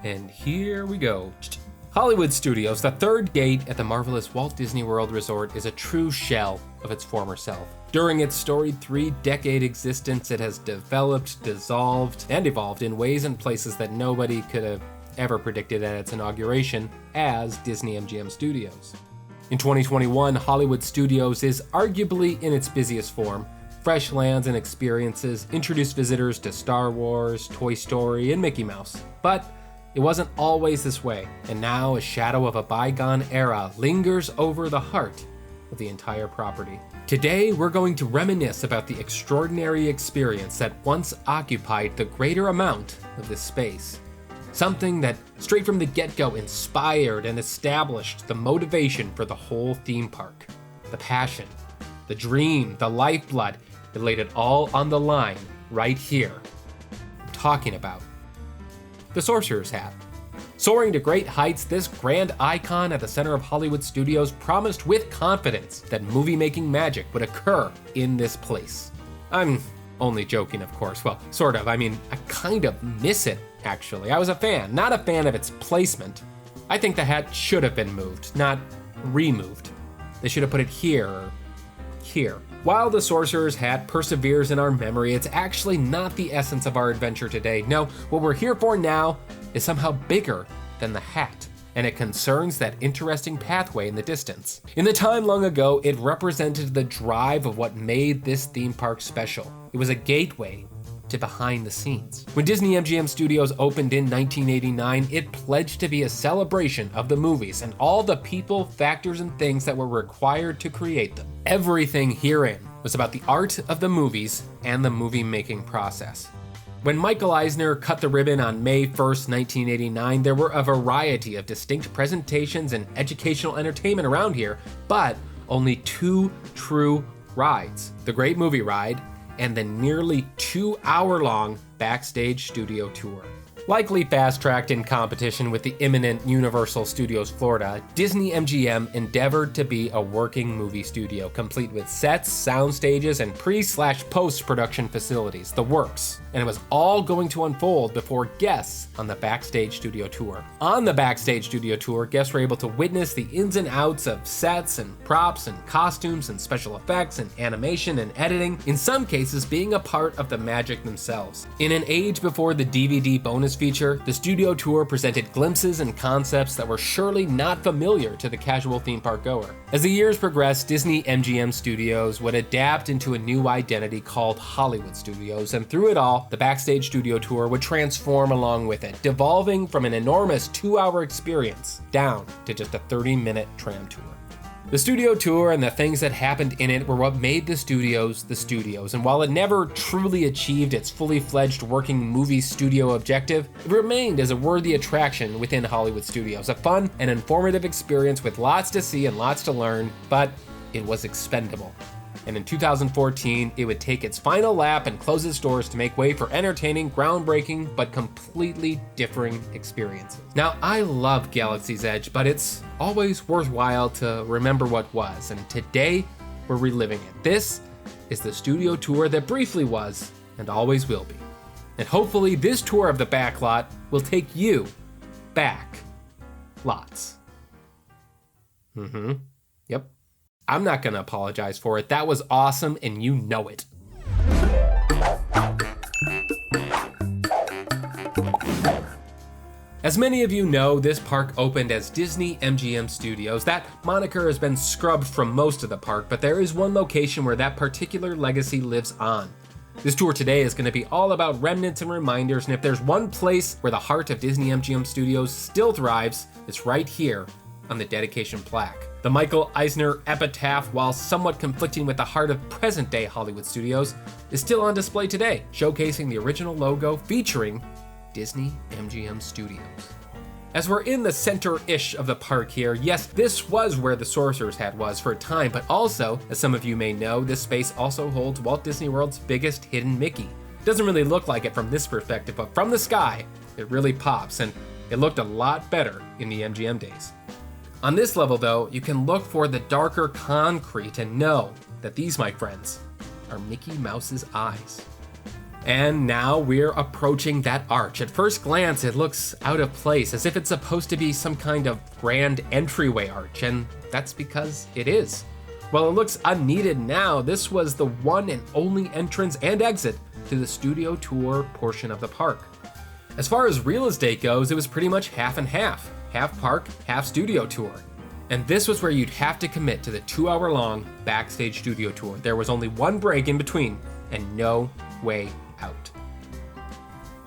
And here we go. Hollywood Studios, the third gate at the marvelous Walt Disney World Resort, is a true shell of its former self. During its storied 3-decade existence, it has developed, dissolved, and evolved in ways and places that nobody could have ever predicted at its inauguration as Disney-MGM Studios. In 2021, Hollywood Studios is arguably in its busiest form. Fresh lands and experiences introduce visitors to Star Wars, Toy Story, and Mickey Mouse. But it wasn't always this way, and now a shadow of a bygone era lingers over the heart of the entire property. Today, we're going to reminisce about the extraordinary experience that once occupied the greater amount of this space. Something that, straight from the get-go, inspired and established the motivation for the whole theme park. The passion, the dream, the lifeblood, it laid it all on the line right here. I'm talking about the Sorcerer's Hat. Soaring to great heights, this grand icon at the center of Hollywood Studios promised with confidence that movie-making magic would occur in this place. I'm only joking, of course. Well, sort of. I mean, I kind of miss it, actually. I was a fan, not a fan of its placement. I think the hat should have been moved, not removed. They should have put it here or here. While the Sorcerer's Hat perseveres in our memory, it's actually not the essence of our adventure today. No, what we're here for now is somehow bigger than the hat, and it concerns that interesting pathway in the distance. In the time long ago, it represented the drive of what made this theme park special. It was a gateway to behind the scenes. When Disney-MGM Studios opened in 1989, it pledged to be a celebration of the movies and all the people, factors, and things that were required to create them. Everything herein was about the art of the movies and the movie-making process. When Michael Eisner cut the ribbon on May 1st, 1989, there were a variety of distinct presentations and educational entertainment around here, but only 2 true rides: the Great Movie Ride and the nearly 2-hour-long Backstage Studio Tour. Likely fast-tracked in competition with the imminent Universal Studios Florida, Disney-MGM endeavored to be a working movie studio, complete with sets, sound stages, and pre/post-production facilities, the works. And it was all going to unfold before guests on the Backstage Studio Tour. On the Backstage Studio Tour, guests were able to witness the ins and outs of sets and props and costumes and special effects and animation and editing, in some cases being a part of the magic themselves. In an age before the DVD bonus feature, the studio tour presented glimpses and concepts that were surely not familiar to the casual theme park goer. As the years progressed, Disney-MGM Studios would adapt into a new identity called Hollywood Studios, and through it all, the Backstage Studio Tour would transform along with it, devolving from an enormous 2-hour experience down to just a 30-minute tram tour. The studio tour and the things that happened in it were what made the studios, and while it never truly achieved its fully fledged working movie studio objective, it remained as a worthy attraction within Hollywood Studios, a fun and informative experience with lots to see and lots to learn, but it was expendable. And in 2014, it would take its final lap and close its doors to make way for entertaining, groundbreaking, but completely differing experiences. Now, I love Galaxy's Edge, but it's always worthwhile to remember what was, and today we're reliving it. This is the studio tour that briefly was and always will be. And hopefully this tour of the backlot will take you back lots. Yep. I'm not going to apologize for it. That was awesome, and you know it. As many of you know, this park opened as Disney-MGM Studios. That moniker has been scrubbed from most of the park, but there is one location where that particular legacy lives on. This tour today is going to be all about remnants and reminders, and if there's one place where the heart of Disney-MGM Studios still thrives, it's right here on the dedication plaque. The Michael Eisner epitaph, while somewhat conflicting with the heart of present-day Hollywood Studios, is still on display today, showcasing the original logo featuring Disney-MGM Studios. As we're in the center-ish of the park here, yes, this was where the Sorcerer's Hat was for a time, but also, as some of you may know, this space also holds Walt Disney World's biggest hidden Mickey. It doesn't really look like it from this perspective, but from the sky, it really pops, and it looked a lot better in the MGM days. On this level, though, you can look for the darker concrete and know that these, my friends, are Mickey Mouse's eyes. And now we're approaching that arch. At first glance, it looks out of place, as if it's supposed to be some kind of grand entryway arch, and that's because it is. While it looks unneeded now, this was the one and only entrance and exit to the studio tour portion of the park. As far as real estate goes, it was pretty much half and half park, half studio tour. And this was where you'd have to commit to the 2-hour-long backstage studio tour. There was only one break in between, and no way out.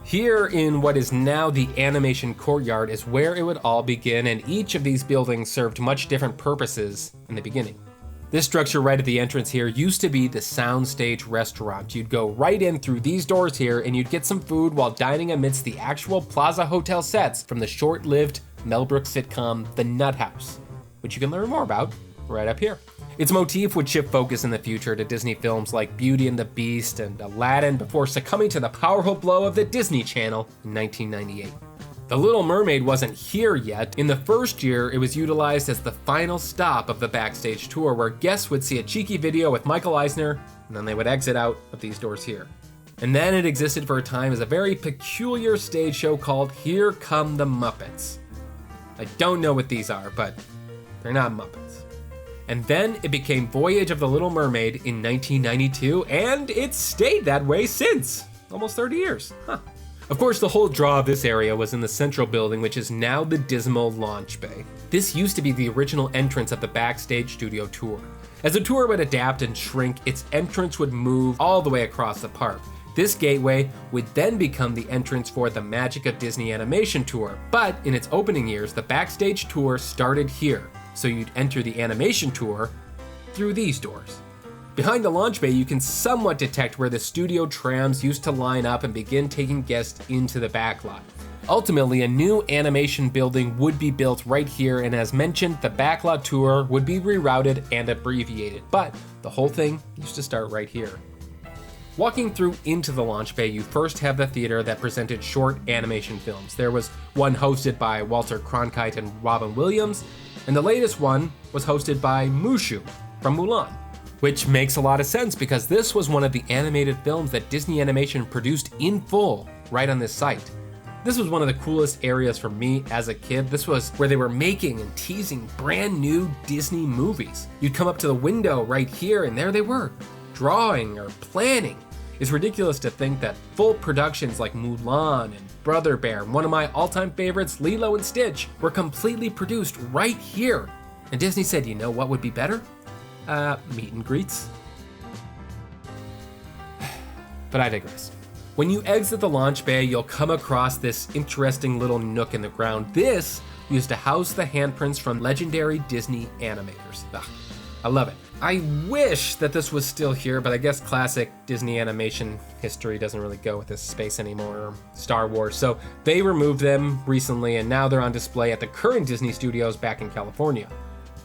Here in what is now the animation courtyard is where it would all begin, and each of these buildings served much different purposes in the beginning. This structure right at the entrance here used to be the soundstage restaurant. You'd go right in through these doors here and you'd get some food while dining amidst the actual Plaza Hotel sets from the short-lived Mel Brooks sitcom The Nut House, which you can learn more about right up here. Its motif would shift focus in the future to Disney films like Beauty and the Beast and Aladdin before succumbing to the powerful blow of the Disney Channel in 1998. The Little Mermaid wasn't here yet. In the first year, it was utilized as the final stop of the backstage tour, where guests would see a cheeky video with Michael Eisner, and then they would exit out of these doors here. And then it existed for a time as a very peculiar stage show called Here Come the Muppets. I don't know what these are, but they're not Muppets. And then it became Voyage of the Little Mermaid in 1992, and it's stayed that way since. Almost 30 years. Huh. Of course, the whole draw of this area was in the central building, which is now the dismal launch bay. This used to be the original entrance of the backstage studio tour. As the tour would adapt and shrink, its entrance would move all the way across the park. This gateway would then become the entrance for the Magic of Disney Animation Tour, but in its opening years, the backstage tour started here, so you'd enter the animation tour through these doors. Behind the launch bay, you can somewhat detect where the studio trams used to line up and begin taking guests into the backlot. Ultimately, a new animation building would be built right here, and as mentioned, the backlot tour would be rerouted and abbreviated, but the whole thing used to start right here. Walking through into the launch bay, you first have the theater that presented short animation films. There was one hosted by Walter Cronkite and Robin Williams, and the latest one was hosted by Mushu from Mulan. Which makes a lot of sense because this was one of the animated films that Disney Animation produced in full right on this site. This was one of the coolest areas for me as a kid. This was where they were making and teasing brand new Disney movies. You'd come up to the window right here and there they were, drawing or planning. It's ridiculous to think that full productions like Mulan and Brother Bear, and one of my all-time favorites, Lilo and Stitch, were completely produced right here. And Disney said, you know what would be better? Meet and greets. But I digress. When you exit the launch bay, you'll come across this interesting little nook in the ground. This used to house the handprints from legendary Disney animators. Ugh, I love it. I wish that this was still here, but I guess classic Disney animation history doesn't really go with this space anymore, or Star Wars. So they removed them recently, and now they're on display at the current Disney Studios back in California.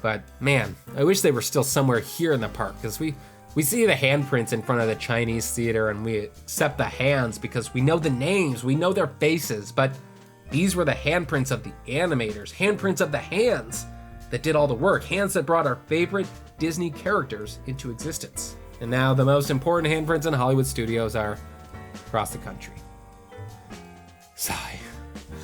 But man, I wish they were still somewhere here in the park, because we see the handprints in front of the Chinese theater and we accept the hands because we know the names, we know their faces, but these were the handprints of the animators, handprints of the hands that did all the work, hands that brought our favorite Disney characters into existence. And now the most important handprints in Hollywood studios are across the country. Sigh.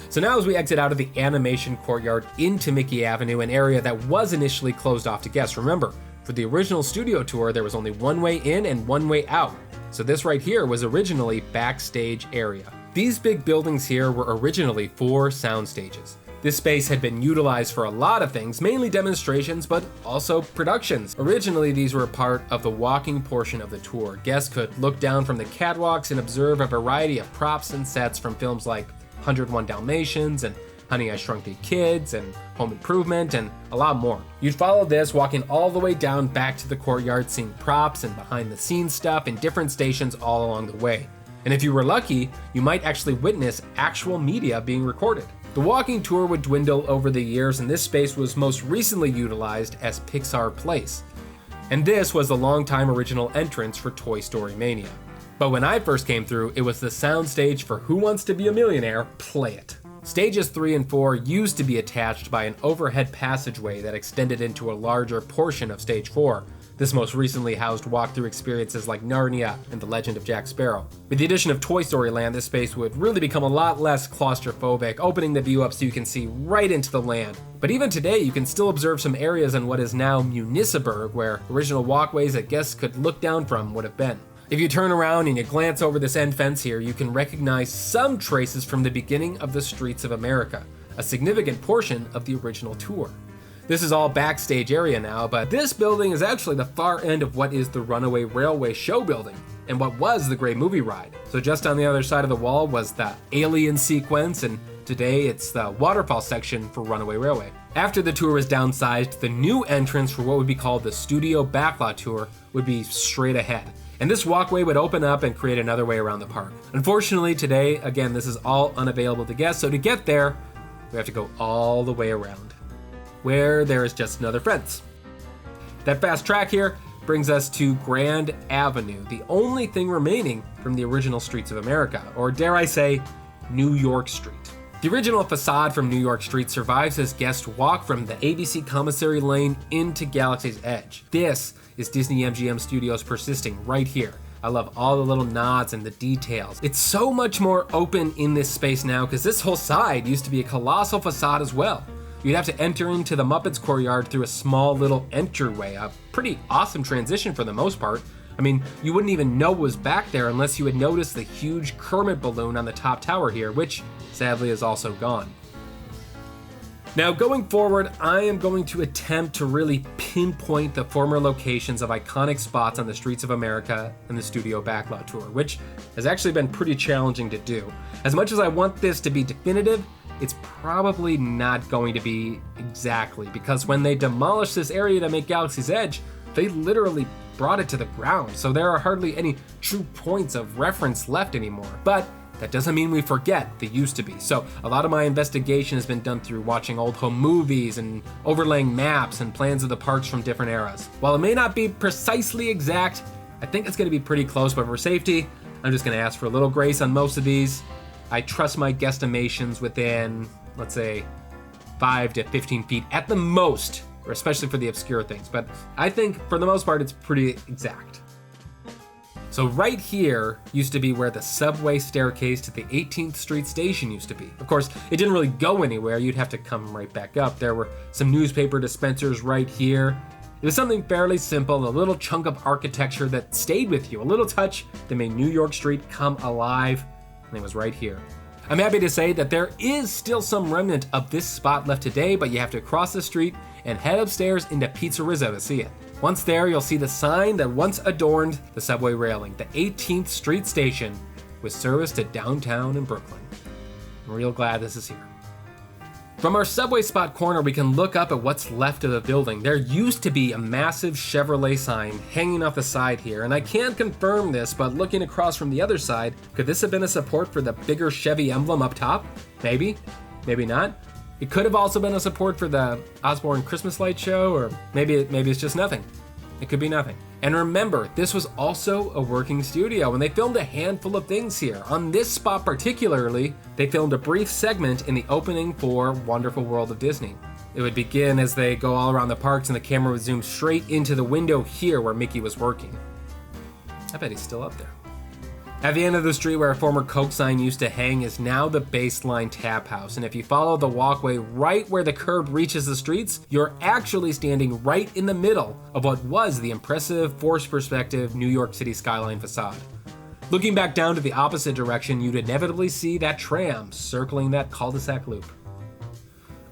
So now as we exit out of the animation courtyard into Mickey Avenue, an area that was initially closed off to guests. Remember, for the original studio tour, there was only one way in and one way out. So this right here was originally backstage area. These big buildings here were originally 4 sound stages. This space had been utilized for a lot of things, mainly demonstrations, but also productions. Originally, these were part of the walking portion of the tour. Guests could look down from the catwalks and observe a variety of props and sets from films like 101 Dalmatians and Honey, I Shrunk the Kids and Home Improvement and a lot more. You'd follow this, walking all the way down back to the courtyard, seeing props and behind the scenes stuff in different stations all along the way. And if you were lucky, you might actually witness actual media being recorded. The walking tour would dwindle over the years, and this space was most recently utilized as Pixar Place. And this was the longtime original entrance for Toy Story Mania. But when I first came through, it was the soundstage for Who Wants to Be a Millionaire? Play It. Stages 3 and 4 used to be attached by an overhead passageway that extended into a larger portion of stage 4. This most recently housed walkthrough experiences like Narnia and The Legend of Jack Sparrow. With the addition of Toy Story Land, this space would really become a lot less claustrophobic, opening the view up so you can see right into the land. But even today, you can still observe some areas in what is now Municiberg, where original walkways that guests could look down from would have been. If you turn around and you glance over this end fence here, you can recognize some traces from the beginning of the Streets of America, a significant portion of the original tour. This is all backstage area now, but this building is actually the far end of what is the Runaway Railway show building, and what was the Great Movie Ride. So just on the other side of the wall was the Alien sequence, and today it's the waterfall section for Runaway Railway. After the tour was downsized, the new entrance for what would be called the STUDIO BACKLOT TOUR would be straight ahead. And this walkway would open up and create another way around the park. Unfortunately, today, again, this is all unavailable to guests, so to get there, we have to go all the way around, where there is just another fence. That fast track here brings us to Grand Avenue, the only thing remaining from the original Streets of America, or dare I say, New York Street. The original facade from New York Street survives as guests walk from the ABC Commissary Lane into Galaxy's Edge. This is Disney-MGM Studios persisting right here. I love all the little nods and the details. It's so much more open in this space now because this whole side used to be a colossal facade as well. You'd have to enter into the Muppets Courtyard through a small little entryway, a pretty awesome transition for the most part. I mean, you wouldn't even know what was back there unless you had noticed the huge Kermit balloon on the top tower here, which sadly is also gone. Now going forward, I am going to attempt to really pinpoint the former locations of iconic spots on the Streets of America and the STUDIO BACKLOT Tour, which has actually been pretty challenging to do. As much as I want this to be definitive, it's probably not going to be exactly, because when they demolished this area to make Galaxy's Edge, they literally brought it to the ground, so there are hardly any true points of reference left anymore. But that doesn't mean we forget they used to be. So a lot of my investigation has been done through watching old home movies and overlaying maps and plans of the parks from different eras. While it may not be precisely exact, I think it's going to be pretty close, but for safety, I'm just going to ask for a little grace on most of these. I trust my guesstimations within, let's say, 5 to 15 feet at the most, or especially for the obscure things, but I think for the most part it's pretty exact. So right here used to be where the subway staircase to the 18th Street station used to be. Of course, it didn't really go anywhere, you'd have to come right back up. There were some newspaper dispensers right here. It was something fairly simple, a little chunk of architecture that stayed with you, a little touch that made New York Street come alive, and it was right here. I'm happy to say that there is still some remnant of this spot left today, but you have to cross the street and head upstairs into Pizzerizzo to see it. Once there, you'll see the sign that once adorned the subway railing, the 18th Street Station, with service to downtown and Brooklyn. I'm real glad this is here. From our subway spot corner, we can look up at what's left of the building. There used to be a massive Chevrolet sign hanging off the side here, and I can't confirm this, but looking across from the other side, could this have been a support for the bigger Chevy emblem up top? Maybe, maybe not. It could have also been a support for the Osborne Christmas light show, or maybe it's just nothing. It could be nothing. And remember, this was also a working studio, and they filmed a handful of things here. On this spot particularly, they filmed a brief segment in the opening for Wonderful World of Disney. It would begin as they go all around the parks, and the camera would zoom straight into the window here where Mickey was working. I bet he's still up there. At the end of the street where a former Coke sign used to hang is now the Baseline Tap House, and if you follow the walkway right where the curb reaches the streets, you're actually standing right in the middle of what was the impressive forced perspective New York City skyline facade. Looking back down to the opposite direction, you'd inevitably see that tram circling that cul-de-sac loop.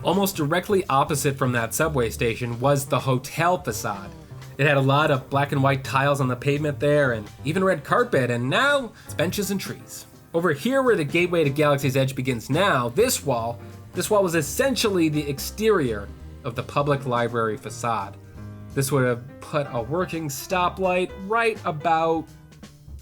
Almost directly opposite from that subway station was the hotel facade. It had a lot of black and white tiles on the pavement there, and even red carpet, and now it's benches and trees. Over here where the gateway to Galaxy's Edge begins now, this wall was essentially the exterior of the public library facade. This would have put a working stoplight right about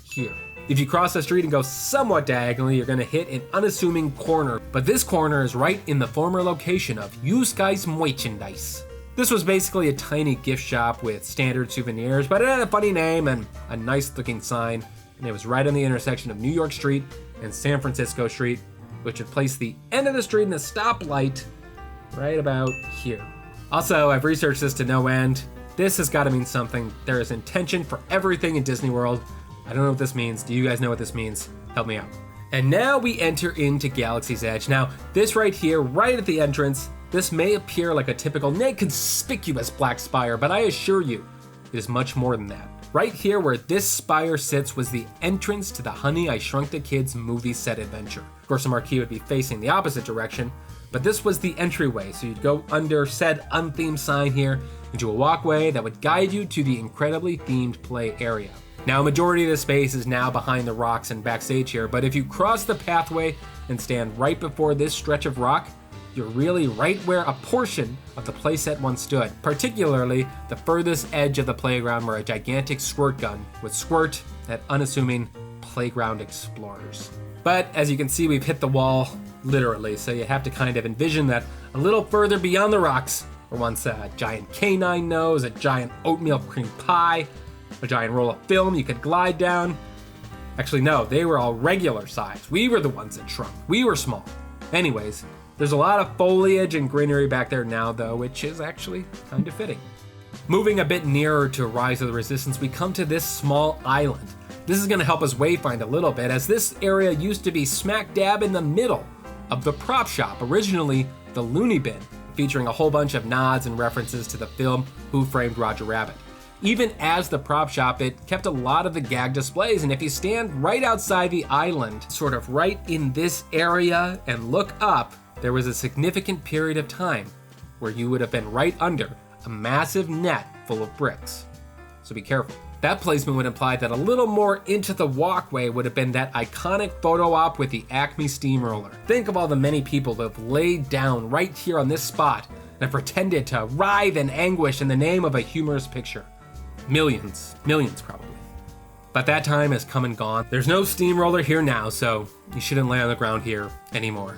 here. If you cross the street and go somewhat diagonally, you're gonna hit an unassuming corner, but this corner is right in the former location of Used Guys Merchandise. This was basically a tiny gift shop with standard souvenirs, but it had a funny name and a nice looking sign, and it was right on the intersection of New York Street and San Francisco Street, which would place the end of the street in a stoplight right about here. Also, I've researched this to no end. This has got to mean something. There is intention for everything in Disney World. I don't know what this means. Do you guys know what this means? Help me out. And now we enter into Galaxy's Edge. Now, this right here, right at the entrance, this may appear like a typical conspicuous black spire, but I assure you, it is much more than that. Right here where this spire sits was the entrance to the Honey, I Shrunk the Kids movie set adventure. Of course, the marquee would be facing the opposite direction, but this was the entryway, so you'd go under said unthemed sign here into a walkway that would guide you to the incredibly themed play area. Now, a majority of the space is now behind the rocks and backstage here, but if you cross the pathway and stand right before this stretch of rock, you're really right where a portion of the playset once stood, particularly the furthest edge of the playground where a gigantic squirt gun would squirt at unassuming playground explorers. But as you can see, we've hit the wall, literally, so you have to kind of envision that a little further beyond the rocks were once a giant canine nose, a giant oatmeal cream pie, a giant roll of film you could glide down. Actually, no, they were all regular size. We were the ones that shrunk. We were small. Anyways, there's a lot of foliage and greenery back there now, though, which is actually kind of fitting. Moving a bit nearer to Rise of the Resistance, we come to this small island. This is going to help us wayfind a little bit, as this area used to be smack dab in the middle of the prop shop, originally the Looney Bin, featuring a whole bunch of nods and references to the film Who Framed Roger Rabbit. Even as the prop shop, it kept a lot of the gag displays, and if you stand right outside the island, sort of right in this area, and look up, there was a significant period of time where you would have been right under a massive net full of bricks. So be careful. That placement would imply that a little more into the walkway would have been that iconic photo op with the Acme Steamroller. Think of all the many people that have laid down right here on this spot and pretended to writhe in anguish in the name of a humorous picture. Millions probably. But that time has come and gone. There's no steamroller here now, so you shouldn't lay on the ground here anymore.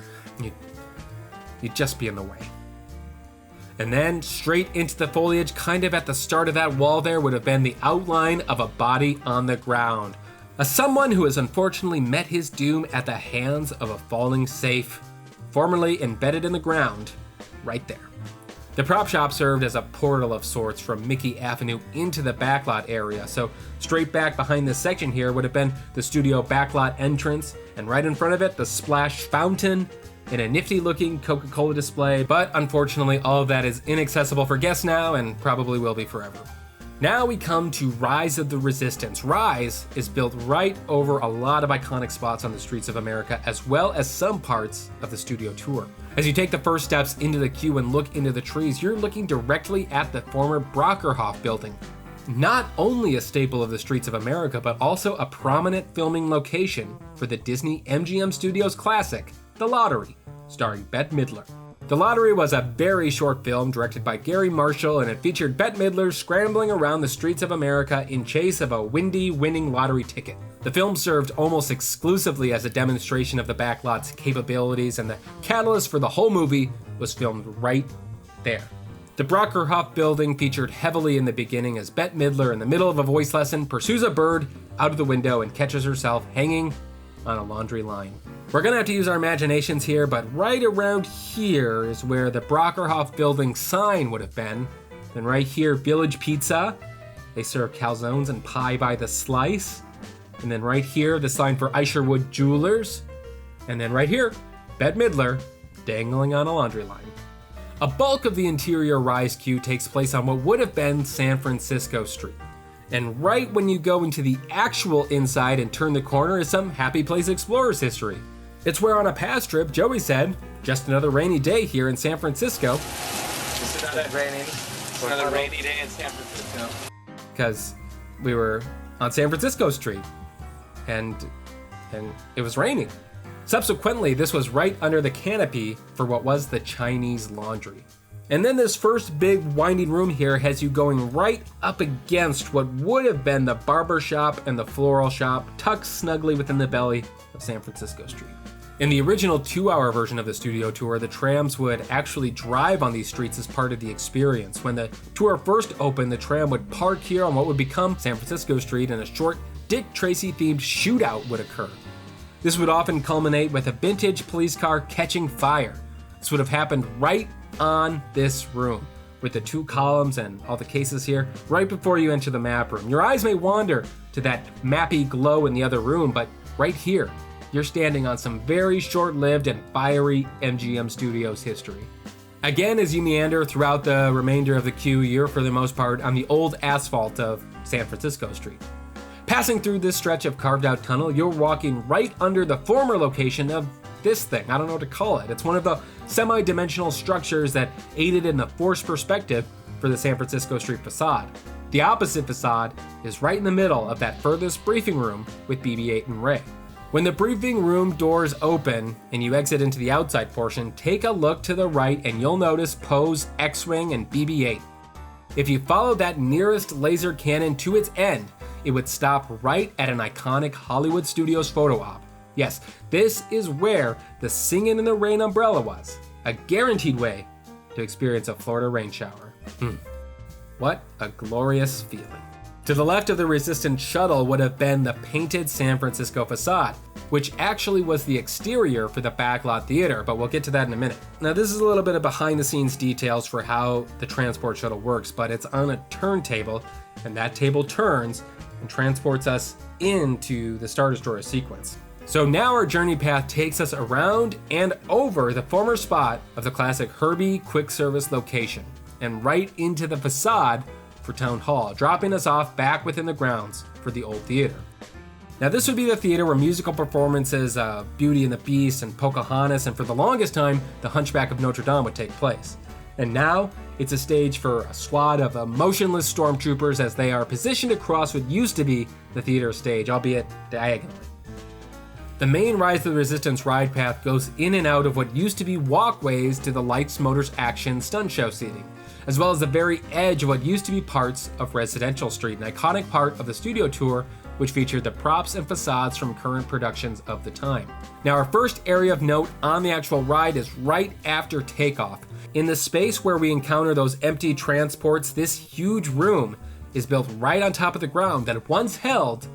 You'd just be in the way. And then straight into the foliage, kind of at the start of that wall there, would have been the outline of a body on the ground. Someone who has unfortunately met his doom at the hands of a falling safe, formerly embedded in the ground, right there. The prop shop served as a portal of sorts from Mickey Avenue into the backlot area, so straight back behind this section here would have been the studio backlot entrance, and right in front of it, the splash fountain and a nifty looking Coca-Cola display, but unfortunately all of that is inaccessible for guests now and probably will be forever. Now we come to Rise of the Resistance. Rise is built right over a lot of iconic spots on the streets of America, as well as some parts of the studio tour. As you take the first steps into the queue and look into the trees, you're looking directly at the former Brockerhoff building. Not only a staple of the streets of America, but also a prominent filming location for the Disney-MGM Studios classic, The Lottery, starring Bette Midler. The Lottery was a very short film directed by Gary Marshall, and it featured Bette Midler scrambling around the streets of America in chase of a windy winning lottery ticket. The film served almost exclusively as a demonstration of the backlot's capabilities, and the catalyst for the whole movie was filmed right there. The Brockerhoff building featured heavily in the beginning as Bette Midler, in the middle of a voice lesson, pursues a bird out of the window and catches herself hanging on a laundry line. We're gonna have to use our imaginations here, but right around here is where the Brockerhoff building sign would have been. Then right here, Village Pizza. They serve calzones and pie by the slice. And then right here, the sign for Isherwood Jewelers. And then right here, Bette Midler dangling on a laundry line. A bulk of the interior Rise queue takes place on what would have been San Francisco Street. And right when you go into the actual inside and turn the corner is some Happy Place Explorers history. It's where on a past trip, Joey said, just another rainy day here in San Francisco. Just another rainy day in San Francisco. Because we were on San Francisco Street and it was raining. Subsequently, this was right under the canopy for what was the Chinese Laundry. And then this first big winding room here has you going right up against what would have been the barber shop and the floral shop, tucked snugly within the belly of San Francisco Street. In the original 2-hour version of the studio tour, the trams would actually drive on these streets as part of the experience. When the tour first opened, the tram would park here on what would become San Francisco Street, and a short Dick Tracy-themed shootout would occur. This would often culminate with a vintage police car catching fire. This would have happened right on this room, with the 2 columns and all the cases here, right before you enter the map room. Your eyes may wander to that mappy glow in the other room, but right here, you're standing on some very short-lived and fiery MGM Studios history. Again, as you meander throughout the remainder of the queue, you're for the most part on the old asphalt of San Francisco Street. Passing through this stretch of carved-out tunnel, you're walking right under the former location of this thing. I don't know what to call it. It's one of the semi-dimensional structures that aided in the forced perspective for the San Francisco Street facade. The opposite facade is right in the middle of that furthest briefing room with BB-8 and Ray. When the briefing room doors open and you exit into the outside portion, take a look to the right and you'll notice Poe's X-Wing and BB-8. If you follow that nearest laser cannon to its end, it would stop right at an iconic Hollywood Studios photo op. Yes, this is where the Singin' in the Rain umbrella was. A guaranteed way to experience a Florida rain shower. What a glorious feeling. To the left of the Resistance shuttle would have been the painted San Francisco facade, which actually was the exterior for the Backlot Theater, but we'll get to that in a minute. Now, this is a little bit of behind the scenes details for how the transport shuttle works, but it's on a turntable, and that table turns and transports us into the Star Destroyer sequence. So now our journey path takes us around and over the former spot of the classic Herbie quick service location and right into the facade for Town Hall, dropping us off back within the grounds for the old theater. Now this would be the theater where musical performances of Beauty and the Beast and Pocahontas and for the longest time, The Hunchback of Notre Dame would take place. And now it's a stage for a squad of emotionless stormtroopers as they are positioned across what used to be the theater stage, albeit diagonally. The main Rise of the Resistance ride path goes in and out of what used to be walkways to the Lights, Motors, Action stunt show seating, as well as the very edge of what used to be parts of Residential Street, an iconic part of the studio tour which featured the props and facades from current productions of the time. Now our first area of note on the actual ride is right after takeoff. In the space where we encounter those empty transports, this huge room is built right on top of the ground that once held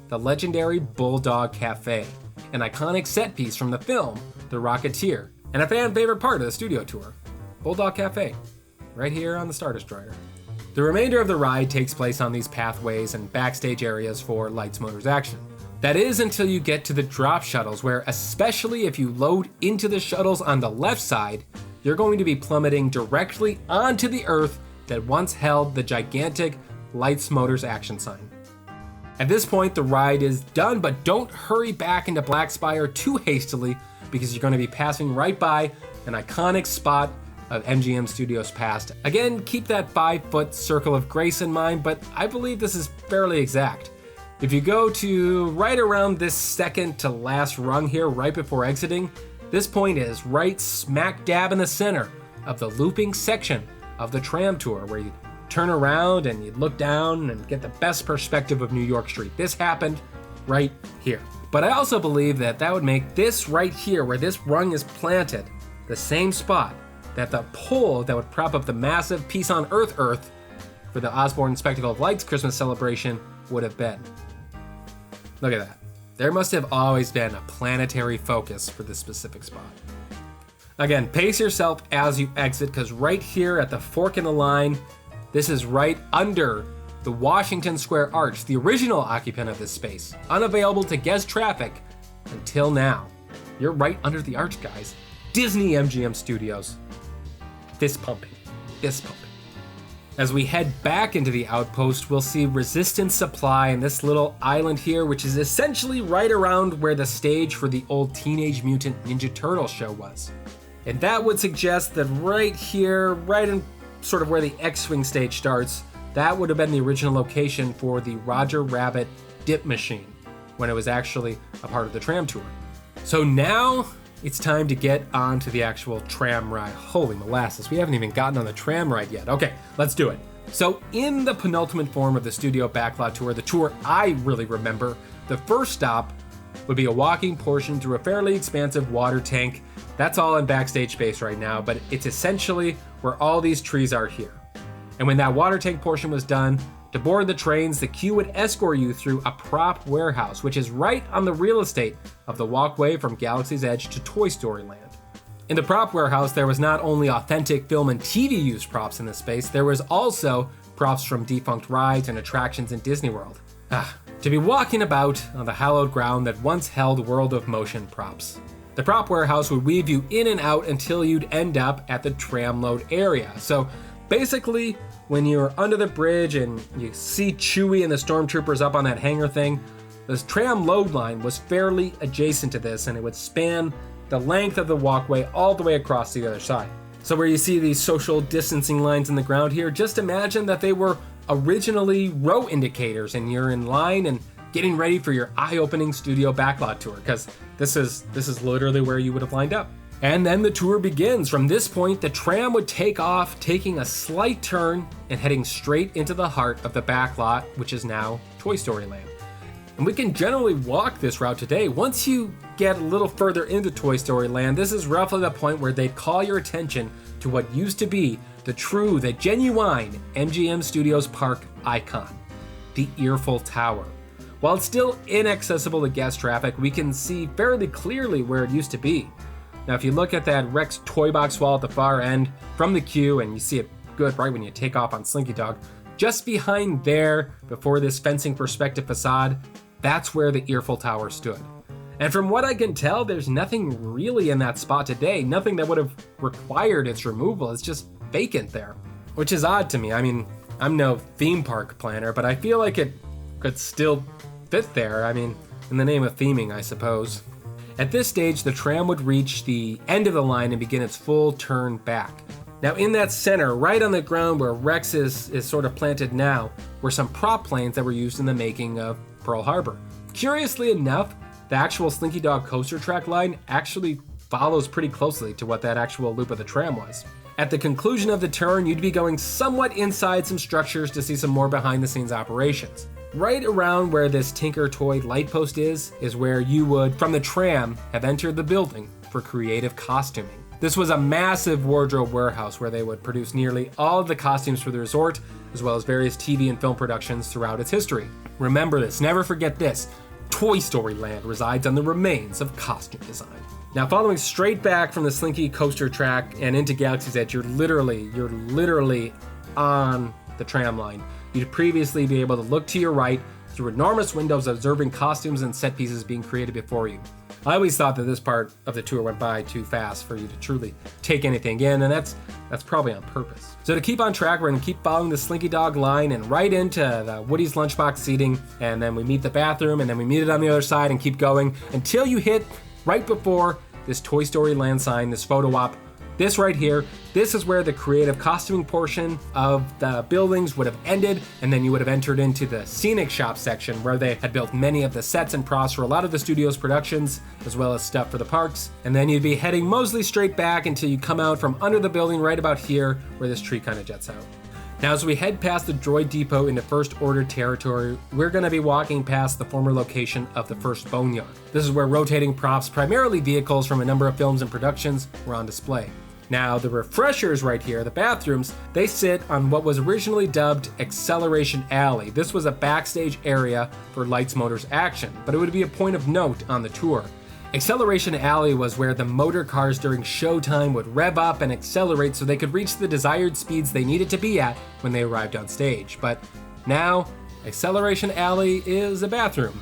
the legendary Bulldog Cafe, an iconic set piece from the film The Rocketeer, and a fan favorite part of the studio tour. Bulldog Cafe, right here on the Star Destroyer. The remainder of the ride takes place on these pathways and backstage areas for Lights, Motors, Action. That is until you get to the drop shuttles, where especially if you load into the shuttles on the left side, you're going to be plummeting directly onto the earth that once held the gigantic Lights, Motors, Action sign. At this point, the ride is done, but don't hurry back into Black Spire too hastily because you're going to be passing right by an iconic spot of MGM Studios past. Again, keep that 5-foot circle of grace in mind, but I believe this is fairly exact. If you go to right around this second to last rung here, right before exiting, this point is right smack dab in the center of the looping section of the tram tour, where you turn around and you look down and get the best perspective of New York Street. This happened right here. But I also believe that that would make this right here, where this rung is planted, the same spot that the pole that would prop up the massive Peace on Earth for the Osborne Spectacle of Lights Christmas celebration would have been. Look at that. There must have always been a planetary focus for this specific spot. Again, pace yourself as you exit, because right here at the fork in the line, this is right under the Washington Square Arch, the original occupant of this space, unavailable to guest traffic until now. You're right under the arch, guys. Disney-MGM Studios. Fist pumping. As we head back into the outpost, we'll see Resistance Supply in this little island here, which is essentially right around where the stage for the old Teenage Mutant Ninja Turtle show was. And that would suggest that right here, right in sort of where the X-Wing stage starts, that would have been the original location for the Roger Rabbit dip machine when it was actually a part of the tram tour. So now it's time to get on to the actual tram ride. Holy molasses, we haven't even gotten on the tram ride yet. Okay, let's do it. So in the penultimate form of the Studio Backlot Tour, the tour I really remember, the first stop would be a walking portion through a fairly expansive water tank. That's all in backstage space right now, but it's essentially where all these trees are here. And when that water tank portion was done, to board the trains, the queue would escort you through a prop warehouse, which is right on the real estate of the walkway from Galaxy's Edge to Toy Story Land. In the prop warehouse, there was not only authentic film and TV use props in this space, there was also props from defunct rides and attractions in Disney World. To be walking about on the hallowed ground that once held World of Motion props. The prop warehouse would weave you in and out until you'd end up at the tram load area. So basically, when you're under the bridge and you see Chewie and the stormtroopers up on that hangar thing, this tram load line was fairly adjacent to this, and it would span the length of the walkway all the way across to the other side. So where you see these social distancing lines in the ground here, just imagine that they were originally row indicators and you're in line and getting ready for your eye-opening studio backlot tour, because this is literally where you would have lined up. And then the tour begins. From this point, the tram would take off, taking a slight turn and heading straight into the heart of the backlot, which is now Toy Story Land. And we can generally walk this route today. Once you get a little further into Toy Story Land, this is roughly the point where they call your attention to what used to be the genuine MGM Studios park icon, the Eiffel Tower. While it's still inaccessible to guest traffic, we can see fairly clearly where it used to be. Now, if you look at that Rex toy box wall at the far end from the queue, and you see it good right when you take off on Slinky Dog, just behind there, before this fencing perspective facade, that's where the Eiffel Tower stood. And from what I can tell, there's nothing really in that spot today, nothing that would have required its removal. It's just vacant there, which is odd to me. I mean, I'm no theme park planner, but I feel like it could still fit there. I mean, in the name of theming, I suppose. At this stage, the tram would reach the end of the line and begin its full turn back. Now, in that center, right on the ground where Rex is sort of planted now, were some prop planes that were used in the making of Pearl Harbor. Curiously enough, the actual Slinky Dog coaster track line actually follows pretty closely to what that actual loop of the tram was. At the conclusion of the turn, you'd be going somewhat inside some structures to see some more behind-the-scenes operations. Right around where this Tinker Toy light post is where you would, from the tram, have entered the building for creative costuming. This was a massive wardrobe warehouse where they would produce nearly all of the costumes for the resort, as well as various TV and film productions throughout its history. Remember this, never forget this, Toy Story Land resides on the remains of costume design. Now, following straight back from the Slinky coaster track and into Galaxy's Edge, you're literally on the tram line. You'd previously be able to look to your right through enormous windows observing costumes and set pieces being created before you. I always thought that this part of the tour went by too fast for you to truly take anything in, and that's probably on purpose. So to keep on track, we're going to keep following the Slinky Dog line and right into the Woody's Lunchbox seating, and then we meet the bathroom, and then we meet it on the other side and keep going until you hit right before this Toy Story Land sign, this photo op. This right here, this is where the creative costuming portion of the buildings would have ended, and then you would have entered into the scenic shop section where they had built many of the sets and props for a lot of the studio's productions, as well as stuff for the parks. And then you'd be heading mostly straight back until you come out from under the building right about here where this tree kind of jets out. Now, as we head past the Droid Depot into First Order territory, we're going to be walking past the former location of the First Boneyard. This is where rotating props, primarily vehicles from a number of films and productions, were on display. Now, the refreshers right here, the bathrooms, they sit on what was originally dubbed Acceleration Alley. This was a backstage area for Lights, Motors, Action, but it would be a point of note on the tour. Acceleration Alley was where the motor cars during showtime would rev up and accelerate so they could reach the desired speeds they needed to be at when they arrived on stage. But now, Acceleration Alley is a bathroom,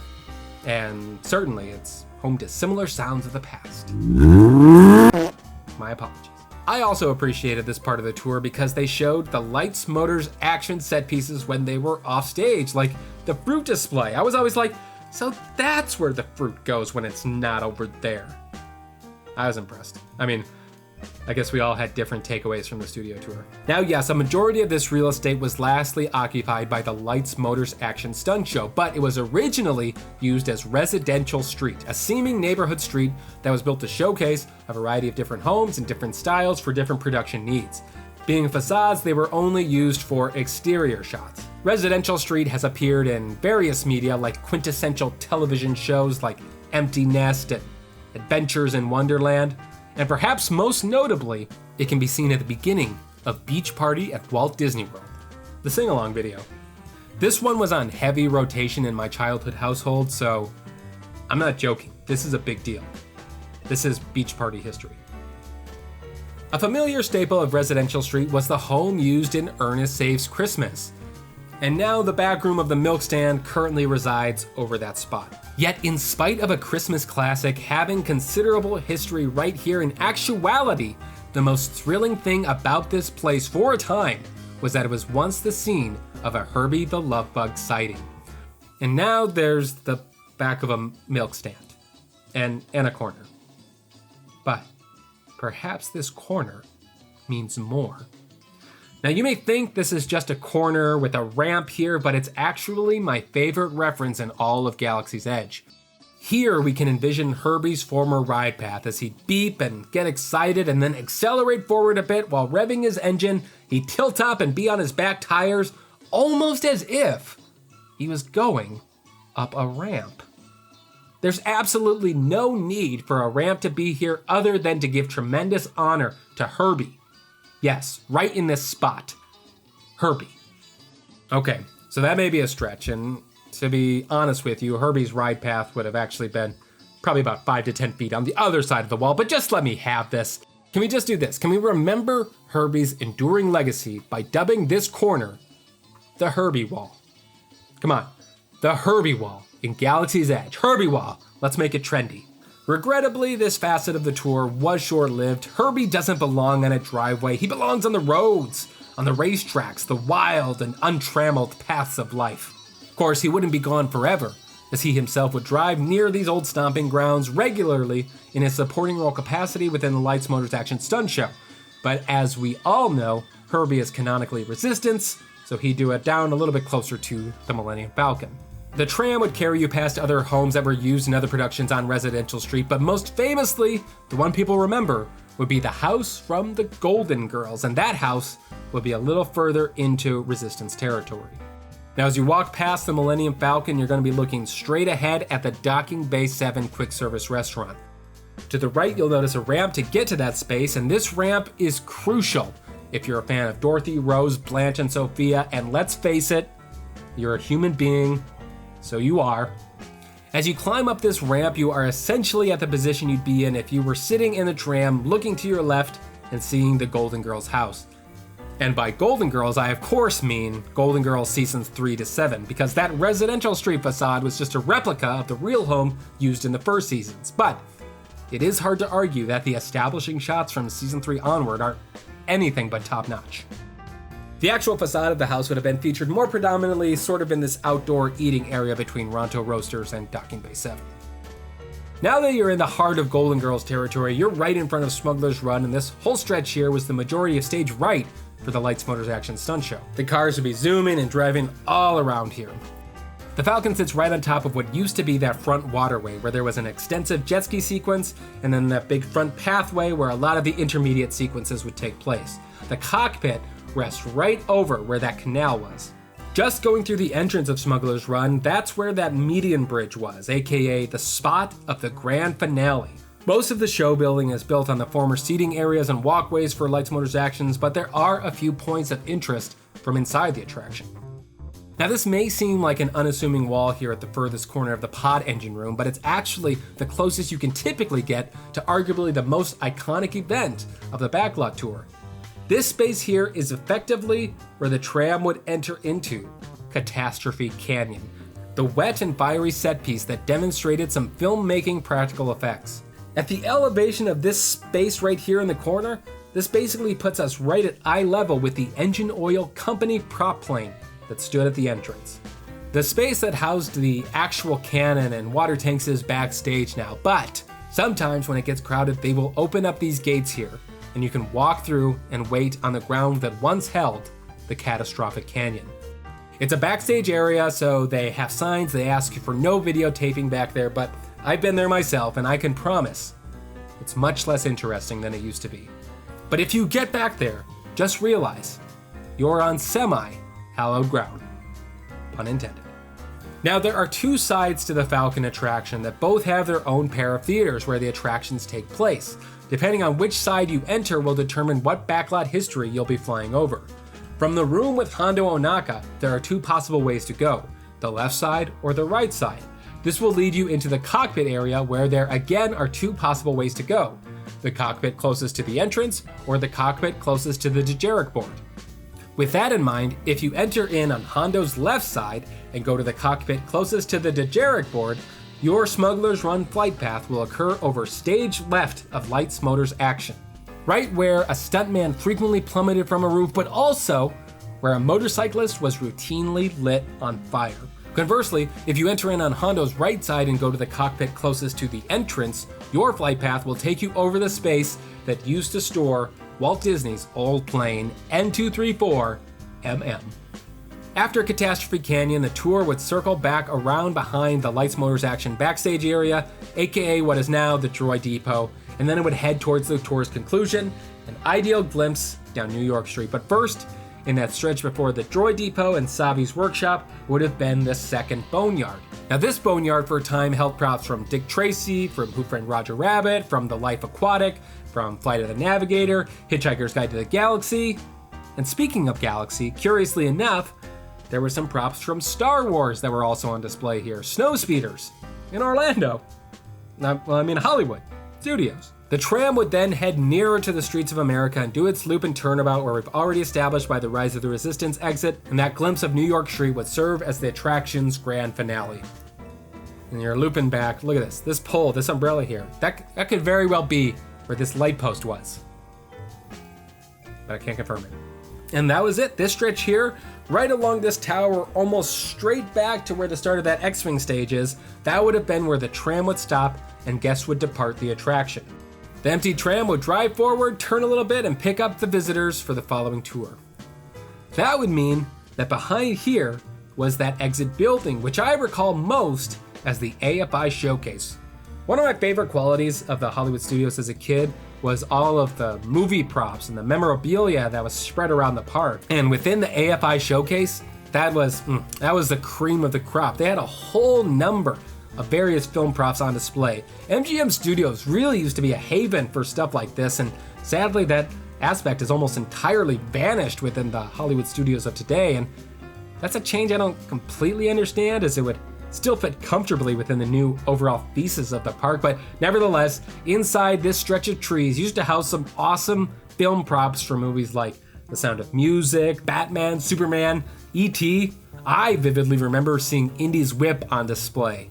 and certainly it's home to similar sounds of the past. My apologies. I also appreciated this part of the tour because they showed the Lights, Motors, Action set pieces when they were off stage, like the fruit display. I was always like, so that's where the fruit goes when it's not over there. I was impressed. I mean, I guess we all had different takeaways from the studio tour. Now, yes, a majority of this real estate was lastly occupied by the Lights, Motors, Action stunt show, but it was originally used as Residential Street, a seeming neighborhood street that was built to showcase a variety of different homes and different styles for different production needs. Being facades, they were only used for exterior shots. Residential Street has appeared in various media like quintessential television shows like Empty Nest and Adventures in Wonderland, and perhaps most notably, it can be seen at the beginning of Beach Party at Walt Disney World, the sing-along video. This one was on heavy rotation in my childhood household, so I'm not joking, this is a big deal. This is Beach Party history. A familiar staple of Residential Street was the home used in Ernest Saves Christmas. And now the back room of the milk stand currently resides over that spot. Yet in spite of a Christmas classic having considerable history right here, in actuality, the most thrilling thing about this place for a time was that it was once the scene of a Herbie the Love Bug sighting. And now there's the back of a milk stand and a corner. But perhaps this corner means more. Now you may think this is just a corner with a ramp here, but it's actually my favorite reference in all of Galaxy's Edge. Here we can envision Herbie's former ride path as he'd beep and get excited and then accelerate forward a bit while revving his engine. He'd tilt up and be on his back tires, almost as if he was going up a ramp. There's absolutely no need for a ramp to be here other than to give tremendous honor to Herbie. Yes, right in this spot. Herbie. Okay, so that may be a stretch, and to be honest with you, Herbie's ride path would have actually been probably about 5 to 10 feet on the other side of the wall, but just let me have this. Can we just do this? Can we remember Herbie's enduring legacy by dubbing this corner the Herbie Wall? Come on, the Herbie Wall in Galaxy's Edge. Herbie Wall, let's make it trendy. Regrettably, this facet of the tour was short-lived. Herbie doesn't belong on a driveway. He belongs on the roads, on the racetracks, the wild and untrammeled paths of life. Of course, he wouldn't be gone forever, as he himself would drive near these old stomping grounds regularly in his supporting role capacity within the Lights, Motors, Action stunt show. But as we all know, Herbie is canonically Resistance, so he'd do it down a little bit closer to the Millennium Falcon. The tram would carry you past other homes that were used in other productions on Residential Street, but most famously, the one people remember, would be the house from the Golden Girls, and that house would be a little further into Resistance territory. Now, as you walk past the Millennium Falcon, you're going to be looking straight ahead at the Docking Bay 7 quick service restaurant. To the right, you'll notice a ramp to get to that space, and this ramp is crucial if you're a fan of Dorothy, Rose, Blanche, and Sophia, and let's face it, you're a human being, so you are. As you climb up this ramp, you are essentially at the position you'd be in if you were sitting in the tram, looking to your left and seeing the Golden Girls house. And by Golden Girls, I of course mean Golden Girls seasons 3 to 7, because that Residential Street facade was just a replica of the real home used in the first seasons. But it is hard to argue that the establishing shots from season 3 onward are anything but top-notch. The actual facade of the house would have been featured more predominantly sort of in this outdoor eating area between Ronto Roasters and Docking Bay 7. Now that you're in the heart of Golden Girls territory, you're right in front of Smuggler's Run, and this whole stretch here was the majority of stage right for the Lights, Motors, Action stunt show. The cars would be zooming and driving all around here. The Falcon sits right on top of what used to be that front waterway, where there was an extensive jet ski sequence, and then that big front pathway where a lot of the intermediate sequences would take place. The cockpit rests right over where that canal was. Just going through the entrance of Smuggler's Run, that's where that median bridge was, aka the spot of the grand finale. Most of the show building is built on the former seating areas and walkways for Lights, Motors, Actions, but there are a few points of interest from inside the attraction. Now, this may seem like an unassuming wall here at the furthest corner of the pod engine room, but it's actually the closest you can typically get to arguably the most iconic event of the Backlot Tour. This space here is effectively where the tram would enter into Catastrophe Canyon, the wet and fiery set piece that demonstrated some filmmaking practical effects. At the elevation of this space right here in the corner, this basically puts us right at eye level with the engine oil company prop plane that stood at the entrance. The space that housed the actual cannon and water tanks is backstage now, but sometimes when it gets crowded, they will open up these gates here, and you can walk through and wait on the ground that once held the Catastrophe Canyon. It's a backstage area, so they have signs, they ask you for no videotaping back there, but I've been there myself, and I can promise it's much less interesting than it used to be. But if you get back there, just realize you're on semi-hallowed ground. Pun intended. Now, there are two sides to the Falcon attraction that both have their own pair of theaters where the attractions take place. Depending on which side you enter will determine what backlot history you'll be flying over. From the room with Hondo Onaka, there are two possible ways to go, the left side or the right side. This will lead you into the cockpit area where there again are two possible ways to go. the cockpit closest to the entrance or the cockpit closest to the Dejarik board. With that in mind, if you enter in on Hondo's left side and go to the cockpit closest to the Dejarik board, your Smuggler's Run flight path will occur over stage left of Lights Motors action, right where a stuntman frequently plummeted from a roof, but also where a motorcyclist was routinely lit on fire. Conversely, if you enter in on Hondo's right side and go to the cockpit closest to the entrance, your flight path will take you over the space that used to store Walt Disney's old plane N234MM. After Catastrophe Canyon, the tour would circle back around behind the Lights Motors Action backstage area, aka what is now the Droid Depot, and then it would head towards the tour's conclusion, an ideal glimpse down New York Street. But first, in that stretch before the Droid Depot and Savi's workshop would have been the second boneyard. Now this boneyard for a time held props from Dick Tracy, from Who Framed Roger Rabbit, from The Life Aquatic, from Flight of the Navigator, Hitchhiker's Guide to the Galaxy. And speaking of Galaxy, curiously enough, there were some props from Star Wars that were also on display here. Snow speeders in Orlando. Hollywood Studios. The tram would then head nearer to the streets of America and do its loop and turnabout where we've already established by the Rise of the Resistance exit, and that glimpse of New York Street would serve as the attraction's grand finale. And you're looping back. Look at this pole, this umbrella here. That could very well be where this light post was. But I can't confirm it. And that was it. This stretch here, right along this tower, almost straight back to where the start of that X-Wing stage is, that would have been where the tram would stop and guests would depart the attraction. The empty tram would drive forward, turn a little bit, and pick up the visitors for the following tour. That would mean that behind here was that exit building, which I recall most as the AFI Showcase. One of my favorite qualities of the Hollywood Studios as a kid was all of the movie props and the memorabilia that was spread around the park. And within the AFI Showcase, that was the cream of the crop. They had a whole number of various film props on display. MGM Studios really used to be a haven for stuff like this, and sadly that aspect is almost entirely vanished within the Hollywood Studios of today, and that's a change I don't completely understand, as it would still fit comfortably within the new overall thesis of the park. But nevertheless, inside this stretch of trees used to house some awesome film props for movies like The Sound of Music, Batman, Superman, E.T. I vividly remember seeing Indy's whip on display.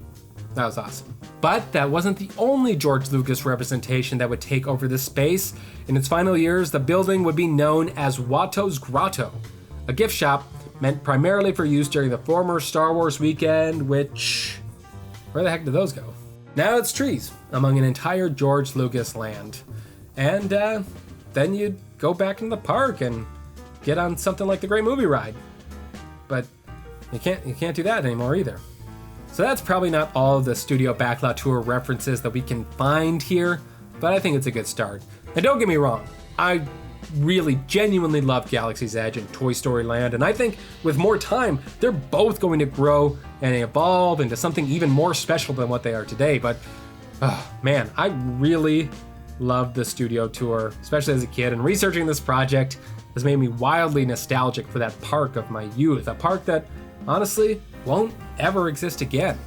That was awesome. But that wasn't the only George Lucas representation that would take over this space. In its final years, the building would be known as Watto's Grotto, a gift shop meant primarily for use during the former Star Wars weekend, which, where the heck did those go? Now it's trees among an entire George Lucas land. And then you'd go back into the park and get on something like the Great Movie Ride. But you can't do that anymore either. So that's probably not all of the Studio Backlot Tour references that we can find here, but I think it's a good start. And don't get me wrong, I really genuinely love Galaxy's Edge and Toy Story Land, and I think with more time, they're both going to grow and evolve into something even more special than what they are today. But man, I really loved the studio tour, especially as a kid, and researching this project has made me wildly nostalgic for that park of my youth, a park that honestly won't ever exist again.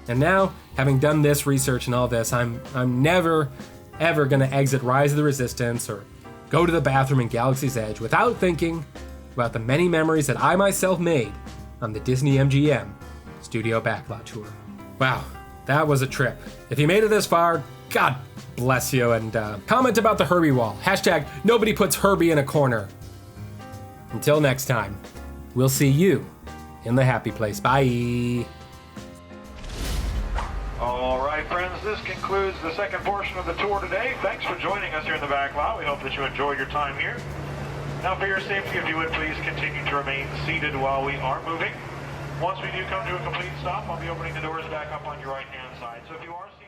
And now, having done this research and all this, I'm never ever gonna exit Rise of the Resistance or go to the bathroom in Galaxy's Edge without thinking about the many memories that I myself made on the Disney-MGM Studio Backlot Tour. Wow, that was a trip. If you made it this far, God bless you, and comment about the Herbie wall. Hashtag nobody puts Herbie in a corner. Until next time, we'll see you in the happy place. Bye. All right, friends, this concludes the second portion of the tour today. Thanks for joining us here in the back lot. We hope that you enjoyed your time here. Now, for your safety, if you would please continue to remain seated while we are moving. Once we do come to a complete stop, I'll be opening the doors back up on your right-hand side. So if you are seated,